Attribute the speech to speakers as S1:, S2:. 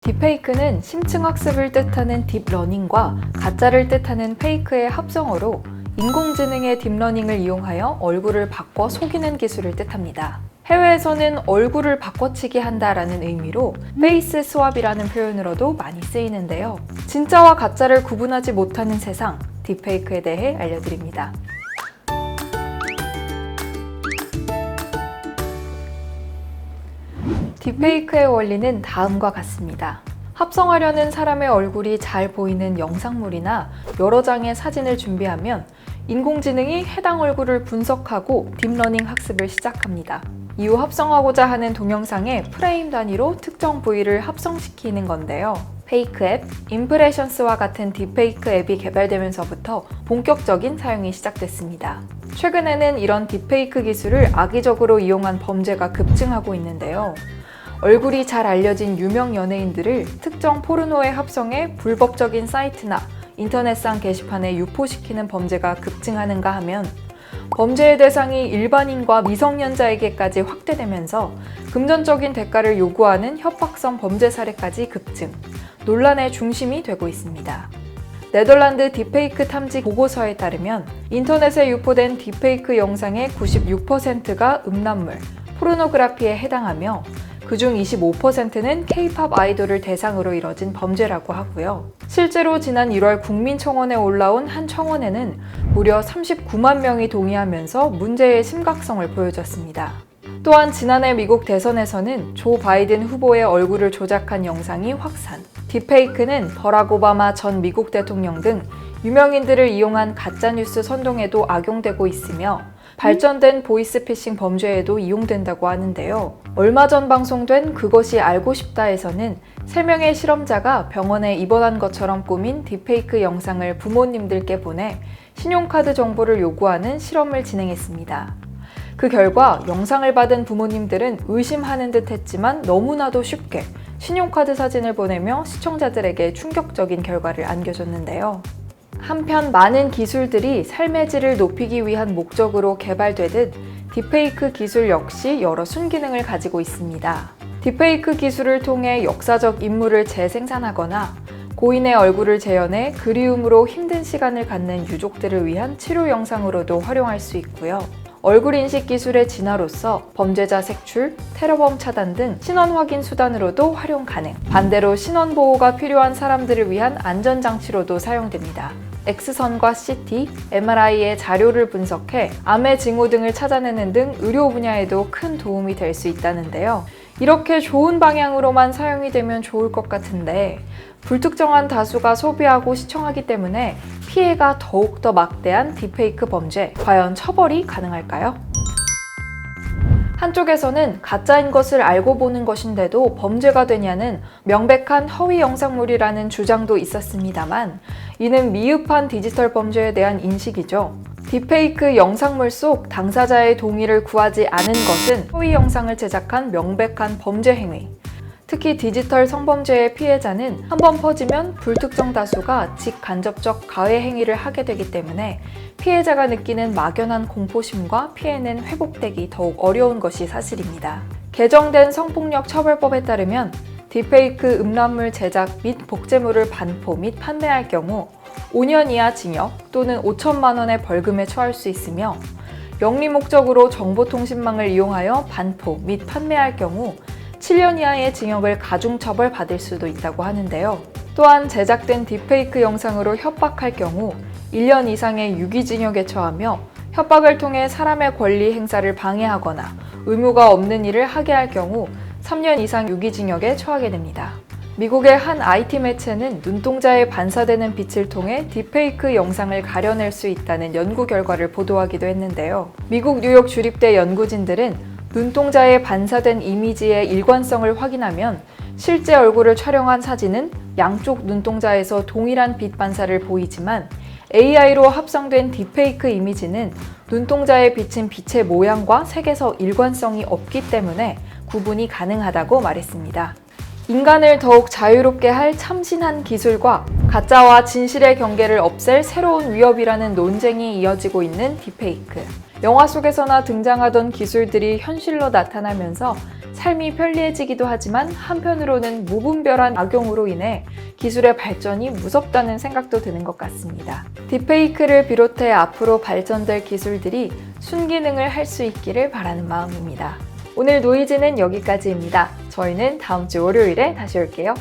S1: 딥페이크는 심층 학습을 뜻하는 딥러닝과 가짜를 뜻하는 페이크의 합성어로 인공지능의 딥러닝을 이용하여 얼굴을 바꿔 속이는 기술을 뜻합니다. 해외에서는 얼굴을 바꿔치기 한다라는 의미로 페이스 스왑이라는 표현으로도 많이 쓰이는데요. 진짜와 가짜를 구분하지 못하는 세상, 딥페이크에 대해 알려드립니다. 딥페이크의 원리는 다음과 같습니다. 합성하려는 사람의 얼굴이 잘 보이는 영상물이나 여러 장의 사진을 준비하면 인공지능이 해당 얼굴을 분석하고 딥러닝 학습을 시작합니다. 이후 합성하고자 하는 동영상에 프레임 단위로 특정 부위를 합성시키는 건데요. 페이크 앱, 임프레션스와 같은 딥페이크 앱이 개발되면서부터 본격적인 사용이 시작됐습니다. 최근에는 이런 딥페이크 기술을 악의적으로 이용한 범죄가 급증하고 있는데요. 얼굴이 잘 알려진 유명 연예인들을 특정 포르노에 합성해 불법적인 사이트나 인터넷상 게시판에 유포시키는 범죄가 급증하는가 하면 범죄의 대상이 일반인과 미성년자에게까지 확대되면서 금전적인 대가를 요구하는 협박성 범죄 사례까지 급증, 논란의 중심이 되고 있습니다. 네덜란드 딥페이크 탐지 보고서에 따르면 인터넷에 유포된 딥페이크 영상의 96%가 음란물, 포르노그래피에 해당하며 그중 25%는 K-팝 아이돌을 대상으로 이뤄진 범죄라고 하고요. 실제로 지난 1월 국민청원에 올라온 한 청원에는 무려 39만 명이 동의하면서 문제의 심각성을 보여줬습니다. 또한 지난해 미국 대선에서는 조 바이든 후보의 얼굴을 조작한 영상이 확산. 딥페이크는 버락 오바마 전 미국 대통령 등 유명인들을 이용한 가짜뉴스 선동에도 악용되고 있으며 발전된 보이스피싱 범죄에도 이용된다고 하는데요. 얼마 전 방송된 그것이 알고 싶다에서는 3명의 실험자가 병원에 입원한 것처럼 꾸민 딥페이크 영상을 부모님들께 보내 신용카드 정보를 요구하는 실험을 진행했습니다. 그 결과 영상을 받은 부모님들은 의심하는 듯 했지만 너무나도 쉽게 신용카드 사진을 보내며 시청자들에게 충격적인 결과를 안겨줬는데요. 한편 많은 기술들이 삶의 질을 높이기 위한 목적으로 개발되듯 딥페이크 기술 역시 여러 순기능을 가지고 있습니다. 딥페이크 기술을 통해 역사적 인물을 재생산하거나 고인의 얼굴을 재현해 그리움으로 힘든 시간을 갖는 유족들을 위한 치료 영상으로도 활용할 수 있고요. 얼굴 인식 기술의 진화로서 범죄자 색출, 테러범 차단 등 신원 확인 수단으로도 활용 가능. 반대로 신원 보호가 필요한 사람들을 위한 안전장치로도 사용됩니다. X선과 CT, MRI의 자료를 분석해 암의 징후 등을 찾아내는 등 의료 분야에도 큰 도움이 될 수 있다는데요. 이렇게 좋은 방향으로만 사용이 되면 좋을 것 같은데 불특정한 다수가 소비하고 시청하기 때문에 피해가 더욱더 막대한 딥페이크 범죄, 과연 처벌이 가능할까요? 한쪽에서는 가짜인 것을 알고 보는 것인데도 범죄가 되냐는 명백한 허위 영상물이라는 주장도 있었습니다만 이는 미흡한 디지털 범죄에 대한 인식이죠. 딥페이크 영상물 속 당사자의 동의를 구하지 않은 것은 허위 영상을 제작한 명백한 범죄 행위. 특히 디지털 성범죄의 피해자는 한번 퍼지면 불특정 다수가 직간접적 가해 행위를 하게 되기 때문에 피해자가 느끼는 막연한 공포심과 피해는 회복되기 더욱 어려운 것이 사실입니다. 개정된 성폭력 처벌법에 따르면 딥페이크 음란물 제작 및 복제물을 반포 및 판매할 경우 5년 이하 징역 또는 5천만 원의 벌금에 처할 수 있으며 영리 목적으로 정보통신망을 이용하여 반포 및 판매할 경우 7년 이하의 징역을 가중처벌 받을 수도 있다고 하는데요. 또한 제작된 딥페이크 영상으로 협박할 경우 1년 이상의 유기징역에 처하며 협박을 통해 사람의 권리 행사를 방해하거나 의무가 없는 일을 하게 할 경우 3년 이상 유기징역에 처하게 됩니다. 미국의 한 IT 매체는 눈동자에 반사되는 빛을 통해 딥페이크 영상을 가려낼 수 있다는 연구 결과를 보도하기도 했는데요. 미국 뉴욕 주립대 연구진들은 눈동자에 반사된 이미지의 일관성을 확인하면 실제 얼굴을 촬영한 사진은 양쪽 눈동자에서 동일한 빛 반사를 보이지만 AI로 합성된 딥페이크 이미지는 눈동자에 비친 빛의 모양과 색에서 일관성이 없기 때문에 구분이 가능하다고 말했습니다. 인간을 더욱 자유롭게 할 참신한 기술과 가짜와 진실의 경계를 없앨 새로운 위협이라는 논쟁이 이어지고 있는 딥페이크. 영화 속에서나 등장하던 기술들이 현실로 나타나면서 삶이 편리해지기도 하지만 한편으로는 무분별한 악용으로 인해 기술의 발전이 무섭다는 생각도 드는 것 같습니다. 딥페이크를 비롯해 앞으로 발전될 기술들이 순기능을 할 수 있기를 바라는 마음입니다. 오늘 노이즈는 여기까지입니다. 저희는 다음 주 월요일에 다시 올게요.